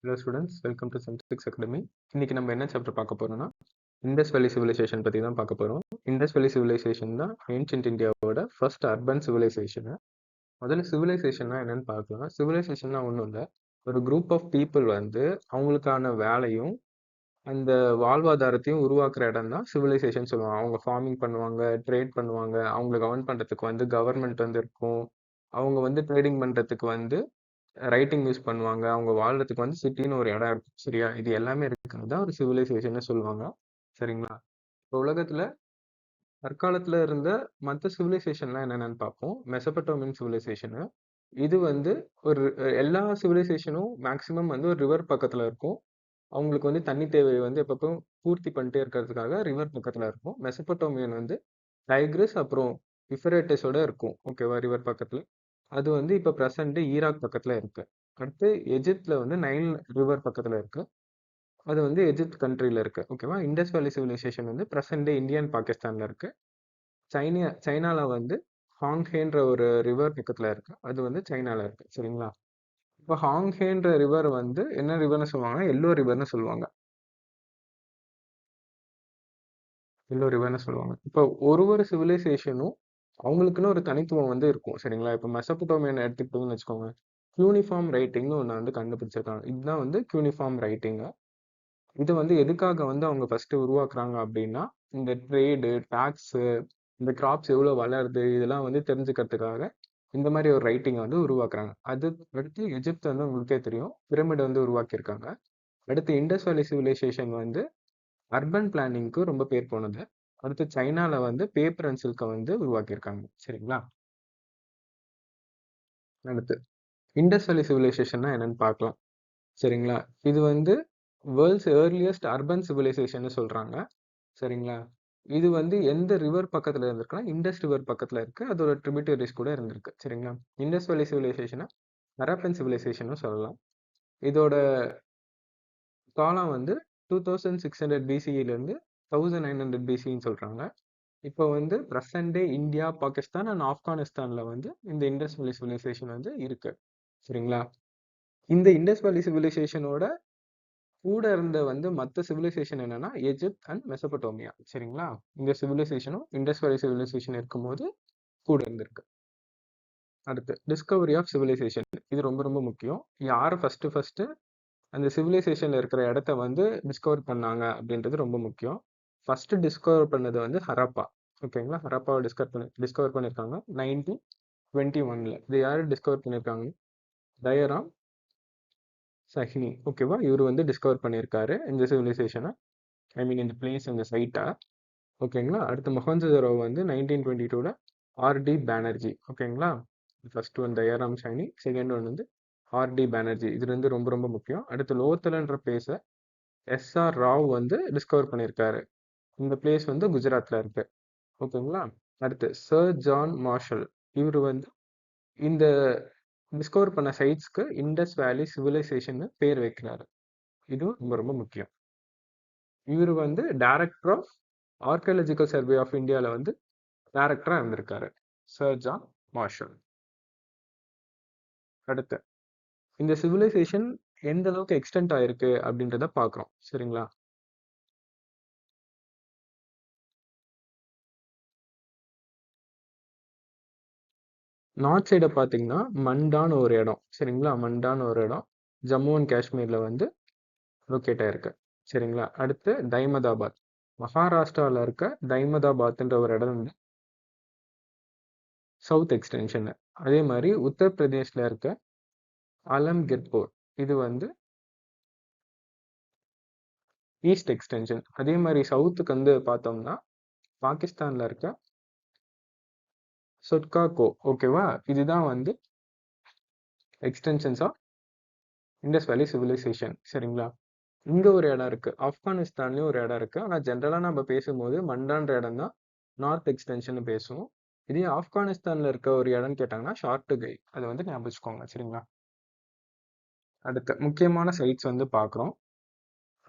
Hello students, welcome to Centex academy. இன்னைக்கு நம்ம என்ன சாப்டர் பார்க்க போறோம்னா இண்டஸ் வேலி சிவிலைசேஷன் பத்தி தான் பார்க்க போறோம். இண்டஸ் வேலி சிவிலைசேஷன் தான் ஏன்ஷியன்ட் இந்தியாவோட ஃபர்ஸ்ட் அர்பன் சிவிலைசேஷன். முதல்ல சிவிலைசேஷன்னா என்னன்னு பார்க்கலாம். சிவிலைசேஷன்னா ஒன்றும் இல்லை, ஒரு குரூப் ஆஃப் பீப்புள் வந்து அவங்களுக்கான வேலையும் அந்த வாழ்வாதாரத்தையும் உருவாக்குற இடம் தான் சிவிலைசேஷன் சொல்லுவாங்க. அவங்க ஃபார்மிங் பண்ணுவாங்க, ட்ரேட் பண்ணுவாங்க, அவங்களை கவர்ன் பண்றதுக்கு வந்து கவர்மெண்ட் வந்து இருக்கும். அவங்க வந்து ட்ரேடிங் பண்றதுக்கு வந்து ரைட்டிங் யூஸ் பண்ணுவாங்க. அவங்க வாழ்றதுக்கு வந்து சிட்டின்னு ஒரு இடம் இருக்கும். சரியா? இது எல்லாமே இருக்கிறது தான் ஒரு சிவிலைசேஷன்னு சொல்லுவாங்க. சரிங்களா? இப்போ உலகத்துல தற்காலத்துல இருந்த மற்ற சிவிலைசேஷன்லாம் என்னென்னு பார்ப்போம். மெசபடோமியன் சிவிலைசேஷனு. இது வந்து ஒரு எல்லா சிவிலைசேஷனும் மேக்ஸிமம் வந்து ஒரு ரிவர் பக்கத்துல இருக்கும். அவங்களுக்கு வந்து தண்ணி தேவையை வந்து எப்பப்போ பூர்த்தி பண்ணிட்டே இருக்கிறதுக்காக ரிவர் பக்கத்துல இருக்கும். மெசபடோமியன் வந்து டைக்ரிஸ் அப்புறம் யுஃப்ரேட்டிஸோட இருக்கும். ஓகேவா? ரிவர் பக்கத்துல. அது வந்து இப்போ பிரசன்ட் ஈராக் பக்கத்துல இருக்கு. அடுத்து எஜிப்ட்ல வந்து நைல் ரிவர் பக்கத்துல இருக்கு. அது வந்து எஜிப்ட் கண்ட்ரில இருக்கு. ஓகேவா? இண்டஸ் வேலி சிவிலைசேஷன் வந்து பிரசன்ட் இந்தியா அண்ட் பாகிஸ்தான்ல இருக்கு. சைனால வந்து ஹாங்ஹேன்ற ஒரு ரிவர் பக்கத்துல இருக்கு. அது வந்து சைனால இருக்கு. சரிங்களா? இப்போ ஹாங்ஹேன்ற ரிவர் வந்து என்ன ரிவர்னு சொல்லுவாங்க? எல்லோ ரிவர்னு சொல்லுவாங்க. எல்லோ ரிவர்னு சொல்லுவாங்க. இப்போ ஒரு சிவிலைசேஷனும் அவங்களுக்குன்னு ஒரு தனித்துவம் வந்து இருக்கும். சரிங்களா? இப்போ மெசபடோமியன் எடுத்துக்கிட்டோம்னு வச்சுக்கோங்க. கியூனிஃபார்ம் ரைட்டிங்னு ஒன்று வந்து கண்டுபிடிச்சிருக்காங்க. இதுதான் வந்து கியூனிஃபார்ம் ரைட்டிங். இது வந்து எதுக்காக வந்து அவங்க ஃபர்ஸ்ட் உருவாக்குறாங்க அப்படின்னா, இந்த ட்ரேடு, டாக்ஸு, இந்த கிராப்ஸ் எவ்வளோ வளருது இதெல்லாம் வந்து தெரிஞ்சுக்கிறதுக்காக இந்த மாதிரி ஒரு ரைட்டிங்கை வந்து உருவாக்குறாங்க. அது அடுத்து எஜிப்த் வந்து உங்களுக்கே தெரியும், பிரமிட் வந்து உருவாக்கியிருக்காங்க. அடுத்து இண்டஸ் வேலி சிவிலைசேஷன் வந்து அர்பன் பிளானிங்க்கு ரொம்ப பேர் போனது. அடுத்து சைனால வந்து பேப்பர் அண்ட் சில்கை வந்து உருவாக்கியிருக்காங்க. சரிங்களா? அடுத்து இண்டஸ் வேலி சிவிலைசேஷன்னா என்னன்னு பார்க்கலாம். சரிங்களா? இது வந்து வேர்ல்ட்ஸ் ஏர்லியஸ்ட் அர்பன் சிவிலைசேஷன் சொல்றாங்க. சரிங்களா? இது வந்து எந்த ரிவர் பக்கத்துல இருந்திருக்குன்னா, இண்டஸ் ரிவர் பக்கத்துல இருக்கு. அதோட ட்ரிபியூட்டரிஸ் கூட இருந்திருக்கு. சரிங்களா? இண்டஸ் வேலி சிவிலைசேஷனை ஹரப்பன் சிவிலைசேஷன்னு சொல்லலாம். இதோட காலம் வந்து 2600 பிசிஇலேருந்து 1900 பிசின்னு சொல்றாங்க. இப்போ வந்து present day India, Pakistan and ஆப்கானிஸ்தான்ல வந்து இந்த இண்டஸ் வேலி சிவிலைசேஷன் வந்து இருக்கு. சரிங்களா? இந்த இண்டஸ் வேலி சிவிலைசேஷனோட கூட இருந்த வந்து மற்ற சிவிலைசேஷன் என்னன்னா எஜிப்த் அண்ட் மெசபடோமியா. சரிங்களா? இந்த சிவிலைசேஷனும் இண்டஸ் வேலி சிவிலைசேஷன் இருக்கும்போது கூட இருந்திருக்கு. அடுத்து டிஸ்கவரி ஆஃப் சிவிலைசேஷன். இது ரொம்ப ரொம்ப முக்கியம். யார் ஃபர்ஸ்ட் அந்த சிவிலைசேஷன்ல இருக்கிற இடத்த வந்து டிஸ்கவர் பண்ணாங்க அப்படின்றது ரொம்ப முக்கியம். ஃபர்ஸ்ட் டிஸ்கவர் பண்ணது வந்து ஹரப்பா. ஓகேங்களா? ஹரப்பாவை டிஸ்கவர் பண்ணியிருக்காங்க 1921. இது யாரு டிஸ்கவர் பண்ணியிருக்காங்க? தயராம் சஹினி. ஓகேவா? இவர் வந்து டிஸ்கவர் பண்ணியிருக்காரு இந்த சிவிலைசேஷனை. ஐ மீன் இந்த பிளேஸ், இந்த சைட்டை. ஓகேங்களா? அடுத்து மொஹஞ்சதாரோ வந்து 1922 ஆர்டி பானர்ஜி. ஓகேங்களா? First one Dayaram Sahni, second one வந்து ஆர்டி பானர்ஜி. இது வந்து ரொம்ப ரொம்ப முக்கியம். அடுத்து லோத்தல்ன்ற பிளேஸை எஸ்ஆர் ராவ் வந்து டிஸ்கவர் பண்ணியிருக்காரு. இந்த பிளேஸ் வந்து குஜராத்ல இருக்கு. ஓகேங்களா? அடுத்து சர் ஜான் மார்ஷல். இவர் வந்து இந்த டிஸ்கவர் பண்ண சைட்ஸ்க்கு இண்டஸ் வேலி சிவிலைசேஷன் பேர் வைக்கிறாரு. இதுவும் ரொம்ப ரொம்ப முக்கியம். இவர் வந்து director of archaeological survey of இந்தியாவில் வந்து டைரக்டரா இருந்திருக்காரு, சர் ஜான் மார்ஷல். அடுத்து இந்த சிவிலைசேஷன் எந்த அளவுக்கு எக்ஸ்டென்ட் ஆயிருக்கு அப்படின்றத பார்க்குறோம். சரிங்களா? நார்த் சைடை பார்த்தீங்கன்னா மண்டான்னு ஒரு இடம். சரிங்களா? மண்டான்னு ஒரு இடம் ஜம்மு அண்ட் காஷ்மீர்ல வந்து லொக்கேட் ஆயிருக்கு. சரிங்களா? அடுத்து தைமதாபாத். மகாராஷ்டிராவில் இருக்க தைமதாபாத்ன்ற ஒரு இடம் வந்து சவுத் எக்ஸ்டென்ஷன். அதே மாதிரி உத்தரப்பிரதேஷ்ல இருக்க அலம்கிர்பூர் இது வந்து ஈஸ்ட் எக்ஸ்டென்ஷன். அதே மாதிரி சவுத்துக்கு வந்து பார்த்தோம்னா பாகிஸ்தான்ல இருக்க சொட்காகோ. ஓகேவா? இதுதான் வந்து எக்ஸ்டென்ஷன்ஸ் ஆஃப் இண்டஸ் வேலி சிவிலைசேஷன். சரிங்களா? இங்க ஒரு இடம் இருக்கு, ஆப்கானிஸ்தான்லயும் ஒரு இடம் இருக்கு. ஆனா ஜென்ரலா நம்ம பேசும்போது மண்டான்ற இடம் தான் நார்த் எக்ஸ்டென்ஷன் பேசுவோம். இதே ஆப்கானிஸ்தான்ல இருக்க ஒரு இடம் கேட்டாங்கன்னா ஷார்ட் கை, அதை வந்து ஞாபகம் வச்சுக்கோங்க. சரிங்களா? அடுத்த முக்கியமான சைட்ஸ் வந்து பார்க்குறோம்.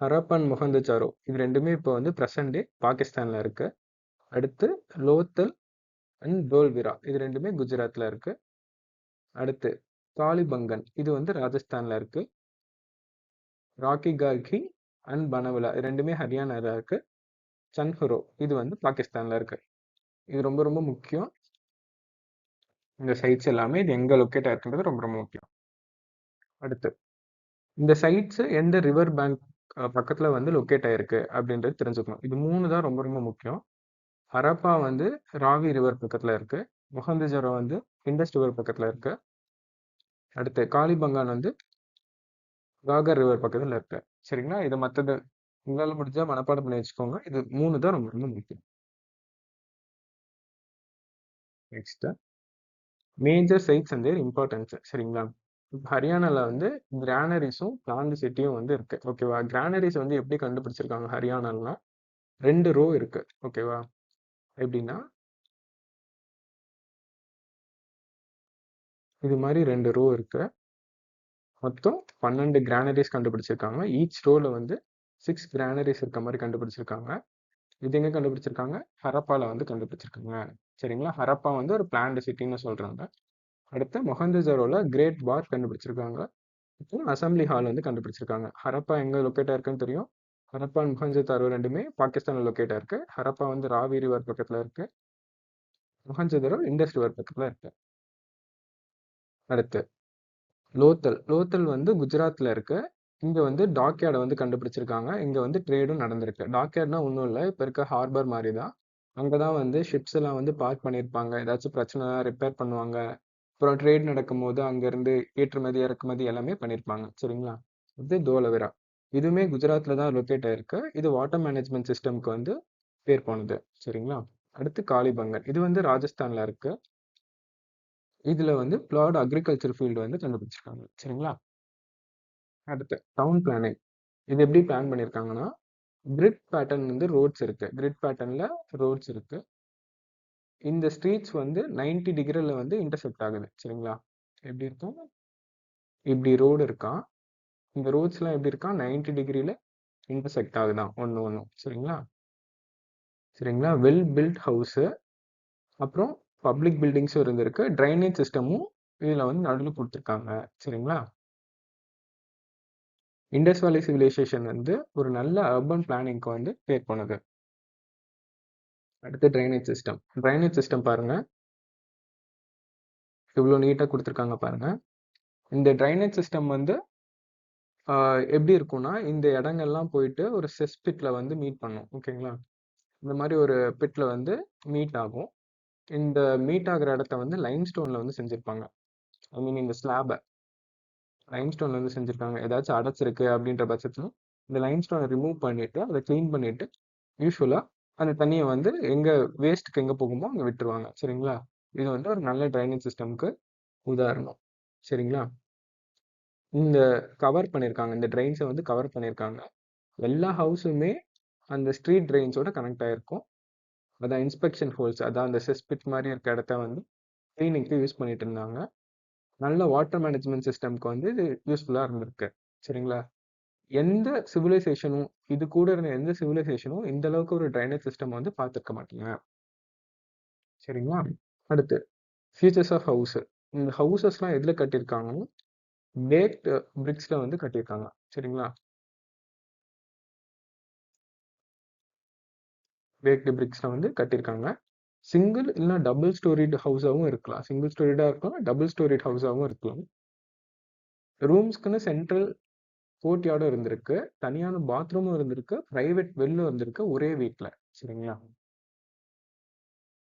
ஹரப்பன் மொஹந்தச்சாரோ இது ரெண்டுமே இப்போ வந்து பிரசன்ட் டே பாகிஸ்தான்ல இருக்கு. அடுத்து லோத்தல் அண்ட் தோல்விரா இது ரெண்டுமே குஜராத்ல இருக்கு. அடுத்து காலிபங்கன் இது வந்து ராஜஸ்தான்ல இருக்கு. ராக்கி கார்கி அண்ட் பனவலா இது ரெண்டுமே ஹரியானால இருக்கு. சன்ஹுரோ இது வந்து பாகிஸ்தான்ல இருக்கு. இது ரொம்ப ரொம்ப முக்கியம். இந்த சைட்ஸ் எல்லாமே இது எங்க லொக்கேட் ஆயிருக்குன்றது ரொம்ப ரொம்ப முக்கியம். அடுத்து இந்த சைட்ஸ் எந்த ரிவர் பேங்க் பக்கத்துல வந்து லொக்கேட் ஆயிருக்கு அப்படின்றது தெரிஞ்சுக்கணும். இது 3 தான் ரொம்ப ரொம்ப முக்கியம். ஹரப்பா வந்து ராவி ரிவர் பக்கத்துல இருக்கு. மொஹந்தஜரோ வந்து இண்டஸ் ரிவர் பக்கத்துல இருக்கு. அடுத்து காலிபங்கான் வந்து காகர் ரிவர் பக்கத்துல இருக்கு. சரிங்களா? இது மத்தது உங்களால முடிஞ்சா மனப்பாடம் பண்ணி வச்சுக்கோங்க. இது 3 தான் ரொம்ப ரொம்ப முக்கியம். Next major sites and their importance. சரிங்களா? இப்ப ஹரியானால வந்து கிரானரிஸும் பிளான்ட் சிட்டியும் வந்து இருக்கு. ஓகேவா? கிரானரிஸ் வந்து எப்படி கண்டுபிடிச்சிருக்காங்க ஹரியானாலனா 2 ரோ இருக்கு. ஓகேவா? எப்படின்னா இது மாதிரி 2 ரோ இருக்கு. மொத்தம் 12 கிரானரிஸ் கண்டுபிடிச்சிருக்காங்க. ஈச் ரோல வந்து 6 கிரானரிஸ் இருக்க மாதிரி கண்டுபிடிச்சிருக்காங்க. இது எங்க கண்டுபிடிச்சிருக்காங்க? ஹரப்பால வந்து கண்டுபிடிச்சிருக்காங்க. சரிங்களா? ஹரப்பா வந்து ஒரு பிளான்ட் சிட்டின்னு சொல்றாங்க. அடுத்து மொஹந்தஜரோல கிரேட் பாத் கண்டுபிடிச்சிருக்காங்க. அப்புறம் அசெம்பிளி ஹால் வந்து கண்டுபிடிச்சிருக்காங்க. ஹரப்பா எங்க லொக்கேட் ஆயிருக்குன்னு தெரியும். ஹரப்பா அண்ட் மொஹஞ்சதாரோ ரெண்டுமே பாகிஸ்தான்ல லொக்கேட் ஆயிருக்கு. ஹரப்பா வந்து ராவி ரிவர் பக்கத்துல இருக்கு. மொஹஞ்சதாரோ இண்டஸ் ரிவர் பக்கத்துல இருக்கு. அடுத்து லோத்தல். லோத்தல் வந்து குஜராத்ல இருக்கு. இங்க வந்து டாக்யார்டை வந்து கண்டுபிடிச்சிருக்காங்க. இங்க வந்து ட்ரேடும் நடந்திருக்கு. டாக்யார்ட்னா ஒன்றும் இல்லை, இப்போ இருக்க ஹார்பர் மாதிரி தான். அங்கே தான் வந்து ஷிப்ஸ் எல்லாம் வந்து பார்க் பண்ணியிருப்பாங்க. ஏதாச்சும் பிரச்சனை ரிப்பேர் பண்ணுவாங்க. அப்புறம் ட்ரேட் நடக்கும்போது அங்கேருந்து ஏற்றுமதி இறக்குமதி எல்லாமே பண்ணியிருப்பாங்க. சரிங்களா? இது தோலவிரா. இதுவுமே குஜராத்ல தான் லொக்கேட் ஆயிருக்கு. இது வாட்டர் மேனேஜ்மெண்ட் சிஸ்டம்க்கு வந்து பேர் போனது. சரிங்களா? அடுத்து காளிபங்கன். இது வந்து ராஜஸ்தான்ல இருக்கு. இதுல வந்து பிளாட் அக்ரிகல்ச்சர் ஃபீல்டு வந்து கண்டுபிடிச்சிருக்காங்க. சரிங்களா? அடுத்து டவுன் பிளானிங். இது எப்படி பிளான் பண்ணியிருக்காங்கன்னா கிரிட் பேட்டர்ன் வந்து ரோட்ஸ் இருக்கு. கிரிட் பேட்டர்ன்ல ரோட்ஸ் இருக்கு. இந்த ஸ்ட்ரீட்ஸ் வந்து 90 டிகிரில வந்து இன்டர்செக்ட் ஆகுது. சரிங்களா? எப்படி இருக்கும்? இப்படி ரோடு இருக்கான். இந்த ரோட்ஸ்லாம் எப்படி இருக்கா? 90 டிகிரில இன்டர்செக்ட் ஆகுதான் ஒன்று ஒன்றும். சரிங்களா? சரிங்களா? வெல் பில்ட் ஹவுஸு, அப்புறம் பப்ளிக் பில்டிங்ஸும் இருந்திருக்கு. ட்ரைனேஜ் சிஸ்டமும் இதில் வந்து நடுவில் கொடுத்துருக்காங்க. சரிங்களா? இண்டஸ் வேலி சிவிலைசேஷன் வந்து ஒரு நல்ல அர்பன் பிளானிங்க்கு வந்து பேர் போனது. அடுத்து ட்ரைனேஜ் சிஸ்டம். ட்ரைனேஜ் சிஸ்டம் பாருங்க, இவ்வளோ நீட்டாக கொடுத்துருக்காங்க பாருங்க. இந்த ட்ரைனேஜ் சிஸ்டம் வந்து எப்படி இருக்கும்னா, இந்த இடங்கள்லாம் போயிட்டு ஒரு செஸ் பிட்ல வந்து மீட் பண்ணும். ஓகேங்களா? இந்த மாதிரி ஒரு பிட்ல வந்து மீட் ஆகும். இந்த மீட் ஆகுற இடத்த வந்து லைம்ஸ்டோன்ல வந்து செஞ்சிருப்பாங்க. ஐ மீன் இந்த ஸ்லாபை லைம்ஸ்டோன்ல வந்து செஞ்சிருக்காங்க. ஏதாச்சும் அடைச்சிருக்கு அப்படின்ற பட்சத்துல இந்த லைம்ஸ்டோனை ரிமூவ் பண்ணிட்டு அதை க்ளீன் பண்ணிட்டு யூஸ்வலா அந்த தண்ணியை வந்து எங்க வேஸ்ட்டுக்கு எங்க போகுமோ அங்க விட்டுருவாங்க. சரிங்களா? இது வந்து ஒரு நல்ல ட்ரைனேஜ் சிஸ்டம்க்கு உதாரணம். சரிங்களா? இந்த கவர் பண்ணியிருக்காங்க. இந்த ட்ரெயின்ஸை வந்து கவர் பண்ணியிருக்காங்க. எல்லா ஹவுஸுமே அந்த ஸ்ட்ரீட் ட்ரெயின்ஸோட கனெக்ட் ஆயிருக்கும். அதான் இன்ஸ்பெக்ஷன் ஹோல்ஸ், அதான் அந்த செஸ்பிட் மாதிரி இருக்க இடத்த வந்து கிளீனிங்க்கு யூஸ் பண்ணிட்டு இருந்தாங்க. நல்ல வாட்டர் மேனேஜ்மெண்ட் சிஸ்டம்க்கு வந்து இது யூஸ்ஃபுல்லாக இருந்திருக்கு. சரிங்களா? எந்த சிவிலைசேஷனும் இது கூட இருந்த எந்த சிவிலைசேஷனும் இந்த அளவுக்கு ஒரு ட்ரைனேஜ் சிஸ்டம் வந்து பார்த்துருக்க மாட்டீங்க. சரிங்களா? அடுத்து ஃபீச்சர்ஸ் ஆஃப் ஹவுஸ். இந்த ஹவுசஸ்லாம் எதில் கட்டியிருக்காங்கன்னா பேக்ட் பிரிக்ஸில் வந்து கட்டியிருக்காங்க. சரிங்களா? பேக்டு பிரிக்ஸில் வந்து கட்டியிருக்காங்க. சிங்கிள் இல்லைனா டபுள் ஸ்டோரிட் ஹவுஸாகவும் இருக்கலாம். சிங்கிள் ஸ்டோரிடாக இருக்கலாம், டபுள் ஸ்டோரிட் ஹவுஸாகவும் இருக்கலாம். ரூம்ஸ்க்குன்னு சென்ட்ரல் கோர்ட் யார்டும் இருந்திருக்கு. தனியான பாத்ரூமும் இருந்திருக்கு. ப்ரைவேட் வெல்லும் இருந்திருக்கு ஒரே வீட்டில். சரிங்களா?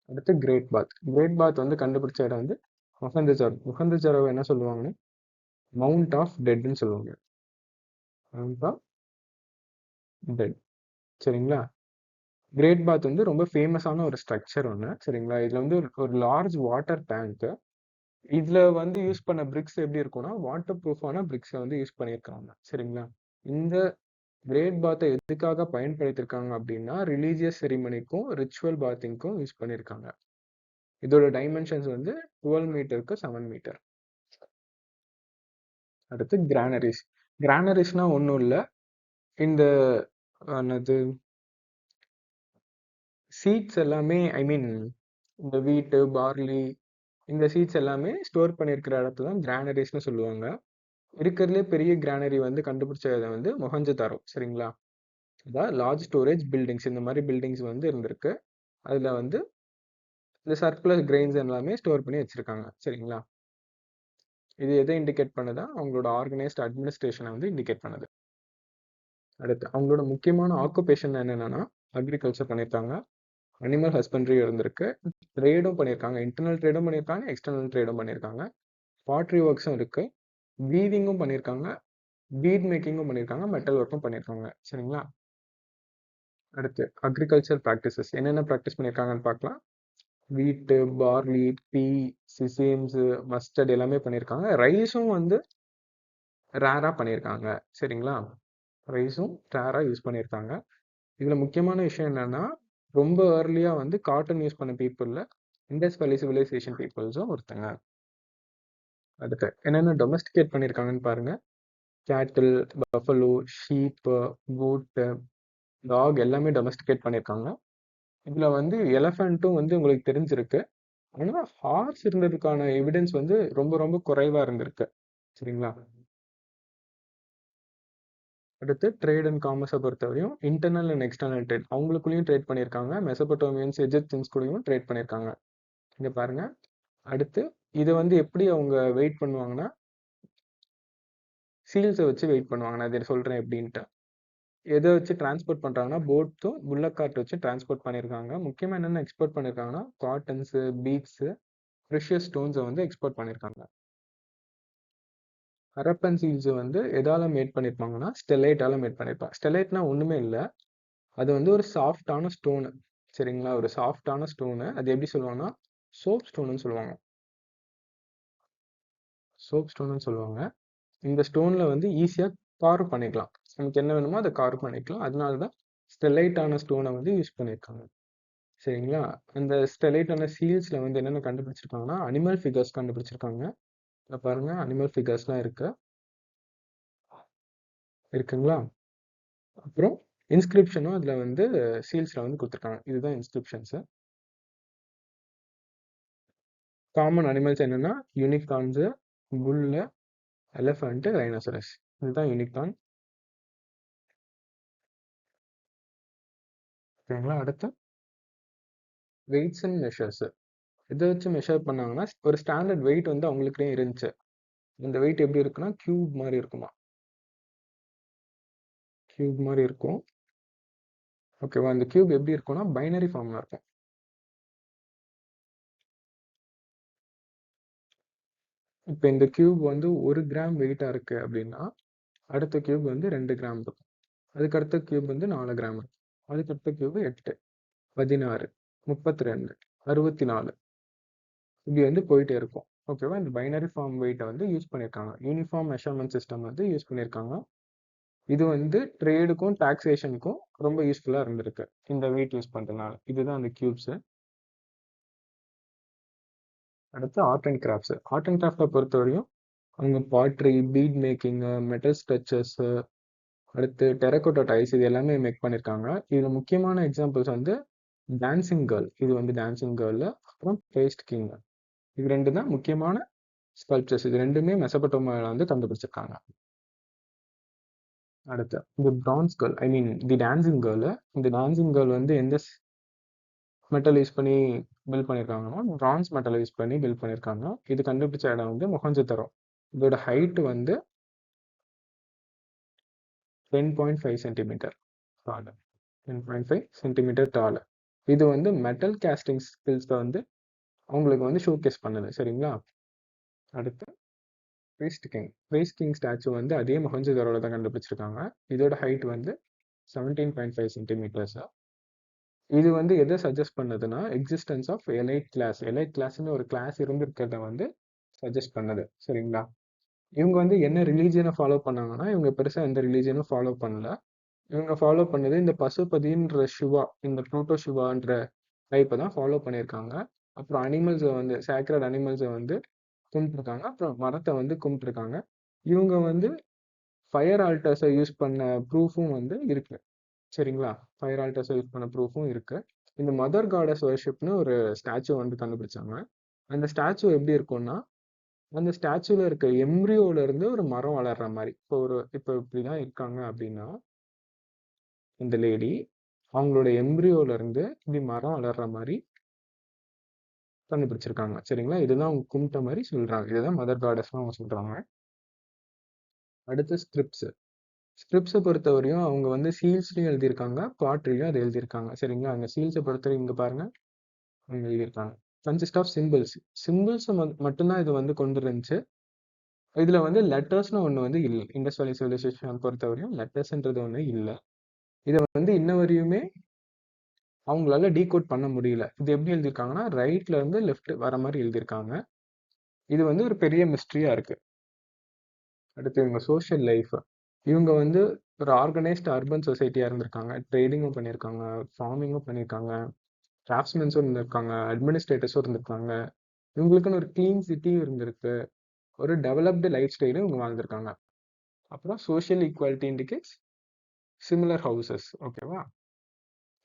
அடுத்து கிரேட் பாத். கிரேட் பாத் வந்து கண்டுபிடிச்ச இடம் வந்து மொஹந்தஜாரோ. மொஹந்தஜாரோவை என்ன சொல்லுவாங்கன்னா மவுண்ட் ஆஃப் டெட்னு சொல்லுவாங்க. Mound of dead. சரிங்களா? கிரேட் பாத் வந்து ரொம்ப ஃபேமஸான ஒரு ஸ்ட்ரக்சர் ஒன்று. சரிங்களா? இதில் வந்து ஒரு லார்ஜ் வாட்டர் டேங்க்கு. இதுல வந்து யூஸ் பண்ண பிரிக்ஸ் எப்படி இருக்கும்னா வாட்டர் ப்ரூஃபான பிரிக்ஸை வந்து யூஸ் பண்ணியிருக்காங்க. சரிங்களா? இந்த கிரேட் பாத்தை எதுக்காக பயன்படுத்தியிருக்காங்க அப்படின்னா ரிலீஜியஸ் செரிமனிக்கும் ரிச்சுவல் பாத்திங்க்கும் யூஸ் பண்ணியிருக்காங்க. இதோட டைமென்ஷன்ஸ் வந்து 12 மீட்டருக்கு 7 மீட்டர். அடுத்து கிரானரிஸ். கிரானரிஸ்னா ஒன்றும் இல்லை, இந்த என்னது சீட்ஸ் எல்லாமே, ஐ மீன் இந்த வீட்டு பார்லி இந்த சீட்ஸ் எல்லாமே ஸ்டோர் பண்ணியிருக்கிற இடத்த தான் கிரானரிஸ்னு சொல்லுவாங்க. இருக்கிறதுலே பெரிய கிரானரி வந்து கண்டுபிடிச்சது வந்து மொஹஞ்சதாரோ. சரிங்களா? அதான் லார்ஜ் ஸ்டோரேஜ் பில்டிங்ஸ் இந்த மாதிரி பில்டிங்ஸ் வந்து இருந்திருக்கு. அதுல வந்து இந்த சர்ப்ளஸ் கிரெயின்ஸ் எல்லாமே ஸ்டோர் பண்ணி வச்சிருக்காங்க. சரிங்களா? இது எதை இண்டிகேட் பண்ணுதா? அவங்களோட ஆர்கனைஸ்ட் அட்மினிஸ்ட்ரேஷனை வந்து இண்டிகேட் பண்ணுது. அடுத்து அவங்களோட முக்கியமான ஆக்குபேஷன் என்னென்னா அக்ரிகல்ச்சர் பண்ணியிருக்காங்க, அனிமல் ஹஸ்பண்ட்ரி இருந்திருக்கு, ட்ரேடும் பண்ணியிருக்காங்க, இன்டர்னல் ட்ரேடும் பண்ணியிருக்காங்க, எக்ஸ்டர்னல் ட்ரேடும் பண்ணியிருக்காங்க, பாட்ரி ஒர்க்ஸும் இருக்கு, வீவிங்கும் பண்ணியிருக்காங்க, பீட் மேக்கிங்கும் பண்ணியிருக்காங்க, மெட்டல் ஒர்க்கும் பண்ணியிருக்காங்க. சரிங்களா? அடுத்து அக்ரிகல்ச்சர் ப்ராக்டிசஸ் என்னென்ன ப்ராக்டிஸ் பண்ணியிருக்காங்கன்னு பார்க்கலாம். வீட்டு, பார்லி, டீ, சிசேம்ஸ், மஸ்டர்ட் எல்லாமே பண்ணியிருக்காங்க. ரைஸும் வந்து ரேராக பண்ணியிருக்காங்க. சரிங்களா? ரைஸும் ரேராக யூஸ் பண்ணியிருக்காங்க. இதில் முக்கியமான விஷயம் என்னன்னா ரொம்ப ஏர்லியாக வந்து காட்டன் யூஸ் பண்ண பீப்புளில் இண்டஸ் வேலி சிவிலைசேஷன் பீப்புள்ஸும் ஒருத்தங்க. அடுத்து என்னென்ன டொமஸ்டிகேட் பண்ணியிருக்காங்கன்னு பாருங்க. கேட்டில், பஃபலோ, ஷீப்பு, கோட்டு, டாக் எல்லாமே டொமஸ்டிகேட் பண்ணியிருக்காங்க. இதில் வந்து எலஃபண்ட்டும் வந்து உங்களுக்கு தெரிஞ்சிருக்கு. ஆனால் ஹார்ஸ் இருந்ததுக்கான எவிடன்ஸ் வந்து ரொம்ப ரொம்ப குறைவாக இருந்திருக்கு. சரிங்களா? அடுத்து ட்ரேட் அண்ட் காமர்ஸை பொறுத்தவரையும் இன்டர்னல் அண்ட் எக்ஸ்டர்னல் ட்ரேட் அவங்களுக்குள்ளேயும் ட்ரேட் பண்ணியிருக்காங்க. மெசபடோமியன்ஸ், எஜிப்சியன்ஸ் கூடயும் ட்ரேட் பண்ணியிருக்காங்க. இங்கே பாருங்க. அடுத்து இதை வந்து எப்படி அவங்க வெயிட் பண்ணுவாங்கன்னா சீல்ஸை வச்சு வெயிட் பண்ணுவாங்க. நான் இதை சொல்கிறேன் எப்படின்ட்டு. எதை வச்சு டிரான்ஸ்போர்ட் பண்ணுறாங்கன்னா போட்டும் புல்லக் கார்ட் வச்சு டிரான்ஸ்போர்ட் பண்ணியிருக்காங்க. முக்கியமாக என்னென்ன எக்ஸ்போர்ட் பண்ணியிருக்காங்கன்னா காட்டன்ஸு, பீட்ஸு, ப்ரெஷியஸ் ஸ்டோன்ஸை வந்து எக்ஸ்போர்ட் பண்ணியிருக்காங்க. ஹரப்பன் சீல்ஸ் வந்து எதால மேட் பண்ணியிருப்பாங்கன்னா ஸ்டெலைட்டால மேட் பண்ணியிருப்பாங்க. ஸ்டெலைட்னா ஒன்றுமே இல்லை, அது வந்து ஒரு சாஃப்டான ஸ்டோனு. சரிங்களா? ஒரு சாஃப்டான ஸ்டோனு. அது எப்படி சொல்லுவாங்கன்னா சோப் ஸ்டோனுன்னு சொல்லுவாங்க. சோப் ஸ்டோனுன்னு சொல்லுவாங்க. இந்த ஸ்டோனில் வந்து ஈஸியாக கார்வ் பண்ணிக்கலாம். நமக்கு என்ன வேணுமோ அதை கார்வ் பண்ணிக்கலாம். அதனால தான் ஸ்டெலைட்டான ஸ்டோனை வந்து யூஸ் பண்ணியிருக்காங்க. சரிங்களா? அந்த ஸ்டெலைட்டான சீல்ஸில் வந்து என்னென்ன கண்டுபிடிச்சிருக்காங்கன்னா அனிமல் ஃபிகர்ஸ் கண்டுபிடிச்சிருக்காங்க. இதை பாருங்க, அனிமல் ஃபிகர்ஸ்லாம் இருக்குங்களா? அப்புறம் இன்ஸ்கிரிப்ஷனும் அதில் வந்து சீல்ஸில் வந்து கொடுத்துருக்காங்க. இதுதான் இன்ஸ்கிரிப்ஷன்ஸு. காமன் அனிமல்ஸ் என்னென்னா யூனிகார்ன்ஸு, புல்லு, எலிஃபண்ட்டு, ரைனோசரஸ். இதுதான் யூனிகார்ன். ஓகேங்களா? அடுத்து வெயிட்ஸ் அண்ட் மெஷர்ஸு. இதை வச்சு மெஷர் பண்ணாங்கன்னா ஒரு ஸ்டாண்டர்ட் வெயிட் வந்து அவங்களுக்கே இருந்துச்சு. இந்த வெயிட் எப்படி இருக்குன்னா கியூப் மாதிரி இருக்குமா, கியூப் மாதிரி இருக்கும். ஓகேவா? இந்த கியூப் எப்படி இருக்கும்னா பைனரி ஃபார்மில் இருக்கும். இப்போ இந்த கியூப் வந்து 1 கிராம் வெயிட்டாக இருக்குது அப்படின்னா அடுத்த கியூப் வந்து 2 கிராம் இருக்கும். அதுக்கு அடுத்த கியூப் வந்து 4 கிராம் இருக்கும். அதுக்கு அடுத்த கியூப் 8, 16, 32, 64 இப்படி வந்து போயிட்டே இருக்கும். ஓகேவா? இந்த பைனரி ஃபார்ம் வெயிட்டை வந்து யூஸ் பண்ணியிருக்காங்க. யூனிஃபார்ம் மெஷர்மெண்ட் சிஸ்டம் வந்து யூஸ் பண்ணியிருக்காங்க. இது வந்து ட்ரேடுக்கும் டாக்ஸேஷனுக்கும் ரொம்ப யூஸ்ஃபுல்லாக இருந்திருக்கு இந்த வெயிட் யூஸ் பண்ணுறதுனால. இதுதான் அந்த கியூப்ஸு. அடுத்து art and crafts. Art and கிராஃப்டை பொறுத்தவரையும் அவங்க pottery, bead making, metal structures, அடுத்து டெரகோட்டா டைல்ஸ் இது எல்லாமே மேக் பண்ணியிருக்காங்க. இதில் முக்கியமான எக்ஸாம்பிள்ஸ் வந்து டான்சிங் கேர்ள். இது வந்து டான்சிங் கேர்ள். அப்புறம் பேஸ்ட் கிங். இது 2 தான் முக்கியமான ஸ்கல்ப்சர்ஸ். இது 2மே மெசபடோமியால வந்து கண்டுபிடிச்சிருக்காங்க. அடுத்து இந்த பிரான்ஸ் கேர்ள், ஐ மீன் தி டான்சிங் கேர்ள். இந்த டான்சிங் கேர்ள் வந்து எந்த மெட்டல் யூஸ் பண்ணி பில்ட் பண்ணியிருக்காங்கன்னா பிரான்ஸ் மெட்டல் யூஸ் பண்ணி பில்ட் பண்ணியிருக்காங்க. இது கண்டுபிடிச்ச இடம் வந்து மொஹஞ்சதாரோ. இதோட ஹைட் வந்து 10.5 சென்டிமீட்டர் டால். 10.5 சென்டிமீட்டர் டால். இது வந்து மெட்டல் கேஸ்டிங் ஸ்கில்ஸை வந்து அவங்களுக்கு வந்து ஷோகேஸ் பண்ணுது. சரிங்களா? அடுத்து பேஸ்ட் கிங் ஸ்டாச்சு வந்து அதே மொஹஞ்சதாரோல தான் கண்டுபிடிச்சிருக்காங்க. இதோட ஹைட் வந்து 17.5 சென்டிமீட்டர்ஸ். இது வந்து எதை சஜஸ்ட் பண்ணுதுன்னா existence of elite class. Elite கிளாஸ்னு ஒரு கிளாஸ் இருந்திருக்கிறத வந்து சஜஸ்ட் பண்ணுது. சரிங்களா? இவங்க வந்து என்ன ரிலீஜியனை ஃபாலோ பண்ணாங்கன்னா இவங்க பெருசாக எந்த ரிலீஜியனும் ஃபாலோ பண்ணல. இவங்க ஃபாலோ பண்ணது இந்த பசுபதின்ற சிவா, இந்த ப்ளூட்டோ சிவான்ற டைப்பை தான் ஃபாலோ பண்ணியிருக்காங்க. அப்புறம் அனிமல்ஸை வந்து சேக்ரட் அனிமல்ஸை வந்து கும்பிட்டுருக்காங்க. அப்புறம் மரத்தை வந்து கும்பிட்டுருக்காங்க. இவங்க வந்து ஃபயர் ஆல்டர்ஸை யூஸ் பண்ண ப்ரூஃபும் வந்து இருக்கு. சரிங்களா? ஃபயர் ஆல்டர்ஸை யூஸ் பண்ண ப்ரூஃபும் இருக்கு. இந்த மதர் காடஸ் வர்ஷிப்னு ஒரு ஸ்டாச்சு வந்து கண்டுபிடிச்சாங்க. அந்த ஸ்டாச்சு எப்படி இருக்கும்னா அந்த ஸ்டாச்சுல இருக்க எம்ப்ரியோல இருந்து ஒரு மரம் வளர்ற மாதிரி. இப்போ இப்படிதான் இருக்காங்க அப்படின்னா, இந்த லேடி அவங்களோட எம்ப்ரியோல இருந்து இப்படி மரம் வளர்ற மாதிரி கண்டுபிடிச்சிருக்காங்க. சரிங்களா? இதுதான் அவங்க கும்பிட்ட மாதிரி சொல்றாங்க. இதுதான் மதர் காடஸ் அவங்க சொல்றாங்க. அடுத்து ஸ்கிரிப்ட்ஸ். ஸ்கிரிப்ட்ஸை பொறுத்தவரையும் அவங்க வந்து சீல்ஸ்லையும் எழுதியிருக்காங்க, பாட்ரிலையும் அதை எழுதியிருக்காங்க. சரிங்களா? அந்த சீல்ஸை பொறுத்தவரையும் இங்க பாருங்க, அவங்க எழுதியிருக்காங்க. Consist of symbols. சிம்பிள்ஸ் மட்டும்தான் இது வந்து கொண்டு இருந்துச்சு. இதுல வந்து லெட்டர்ஸ்னு ஒண்ணு வந்து இல்லை. இண்டஸ் வேலி சிவிலைசேஷன் பொறுத்தவரையும் லெட்டர்ஸ்ன்றது ஒண்ணு இல்லை. இதை வந்து இன்ன வரையுமே அவங்களால டீகோட் பண்ண முடியல. இது எப்படி எழுதியிருக்காங்கன்னா, ரைட்ல இருந்து லெஃப்ட் வர மாதிரி எழுதியிருக்காங்க. இது வந்து ஒரு பெரிய மிஸ்ட்ரியா இருக்கு. அடுத்து இவங்க சோஷியல் லைஃப். இவங்க வந்து ஒரு ஆர்கனைஸ்டு அர்பன் சொசைட்டியா இருந்திருக்காங்க. ட்ரேடிங்கும் பண்ணியிருக்காங்க, ஃபார்மிங்கும் பண்ணியிருக்காங்க, கிராஃப்ட்ஸ்மென்ஸும் இருந்திருக்காங்க, அட்மினிஸ்ட்ரேட்டர்ஸும் இருந்திருக்காங்க. இவங்களுக்குன்னு ஒரு கிளீன் சிட்டியும் இருந்திருக்கு. ஒரு டெவலப்டு லைஃப் ஸ்டைலும் இவங்க வாழ்ந்திருக்காங்க. அப்புறம் social equality indicates similar houses. ஓகேவா?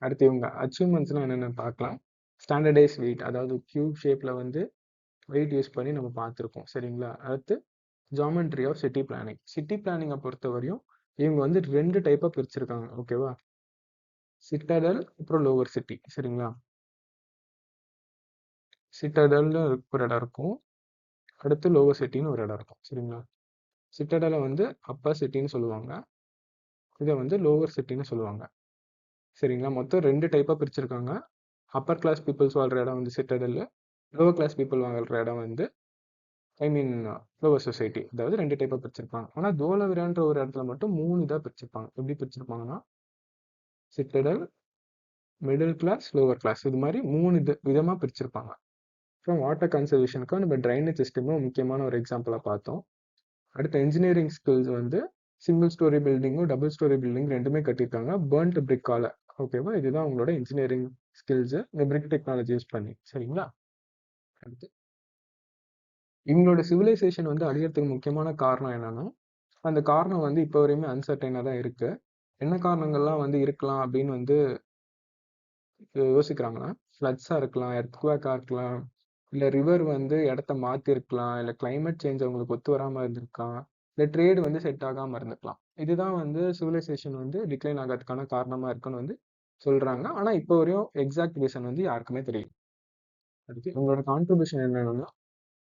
அடுத்து இவங்க அச்சீவ்மெண்ட்ஸ்லாம் என்னென்ன பார்க்கலாம். ஸ்டாண்டர்டைஸ் வெயிட், அதாவது கியூப் ஷேப்ல வந்து வெயிட் யூஸ் பண்ணி நம்ம பார்த்துருக்கோம். சரிங்களா? அடுத்து geometry of city planning. City பிளானிங்கை பொறுத்தவரையும் இவங்க வந்து 2 டைப்பாக பிரிச்சிருக்காங்க. ஓகேவா? சிட்டடல் அப்புறம் லோவர் சிட்டி. சரிங்களா? சிட்டடல்னு ஒரு இடம் இருக்கும், அடுத்து லோவர் சிட்டின்னு ஒரு இடம் இருக்கும். சரிங்களா? சிட்டடலை வந்து அப்பர் சிட்டின்னு சொல்லுவாங்க, இதை வந்து லோவர் சிட்டின்னு சொல்லுவாங்க. சரிங்களா? மொத்தம் 2 டைப்பாக பிரிச்சிருக்காங்க. அப்பர் கிளாஸ் பீப்புள்ஸ் வாழ்கிற இடம் வந்து சிட்டடல், லோவர் கிளாஸ் பீப்புள் வாழ்கிற இடம் வந்து லோவர் சொசைட்டி. அதாவது 2 டைப்பாக பிரிச்சிருப்பாங்க. ஆனால் தோலவிரான்ற ஒரு இடத்துல மட்டும் 3 இதாக பிரிச்சிருப்பாங்க. எப்படி பிரிச்சிருப்பாங்கன்னா, citadel, middle class, lower class, இது மாதிரி 3 விதமாக பிரிச்சிருப்பாங்க. அப்புறம் வாட்டர் கன்சர்வேஷனுக்கு நம்ம ட்ரைனேஜ் சிஸ்டமும் முக்கியமான ஒரு எக்ஸாம்பிளாக பார்த்தோம். அடுத்த இன்ஜினியரிங் ஸ்கில்ஸ் வந்து சிங்கிள் ஸ்டோரி பில்டிங்கும் டபுள் ஸ்டோரி பில்டிங் ரெண்டுமே கட்டியிருக்காங்க பர்ன்ட் பிரிக்கால. ஓகேவா? இதுதான் அவங்களோட இன்ஜினியரிங் ஸ்கில்ஸ் இந்த பிரிக் டெக்னாலஜி யூஸ் பண்ணி. சரிங்களா? அடுத்து இவங்களோட சிவிலைசேஷன் வந்து அழியறதுக்கு முக்கியமான காரணம் என்னன்னா, அந்த காரணம் வந்து இப்போ வரையுமே அன்சர்டைனாக தான் இருக்கு. என்ன காரணங்கள்லாம் வந்து இருக்கலாம் அப்படின்னு வந்து யோசிக்கிறாங்கன்னா, ஃப்ளட்ஸாக இருக்கலாம், எர்த்குவேக்காக இருக்கலாம், இல்லை ரிவர் வந்து இடத்த மாற்றிருக்கலாம், இல்லை கிளைமேட் சேஞ்ச் அவங்களுக்கு ஒத்து வராமல் இருந்திருக்கலாம், இல்லை ட்ரேடு வந்து செட் ஆகாமல் இருந்திருக்கலாம். இதுதான் வந்து சிவிலைசேஷன் வந்து டிக்ளைன் ஆகிறதுக்கான காரணமாக இருக்குன்னு வந்து சொல்கிறாங்க. ஆனால் இப்போ வரையும் எக்ஸாக்ட் ரீசன் வந்து யாருக்குமே தெரியும். அடுத்து உங்களோட கான்ட்ரிபியூஷன் என்னன்னா,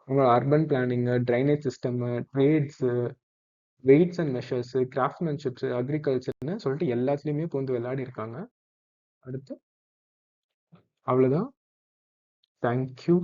உங்களோட urban planning, drainage system, trades, weights and measures, craftsmanships, அக்ரிகல்ச்சர்னு சொல்லிட்டு எல்லாத்துலேயுமே பூந்து விளையாடி இருக்காங்க. அடுத்து அவ்வளோதான். தேங்க்யூ.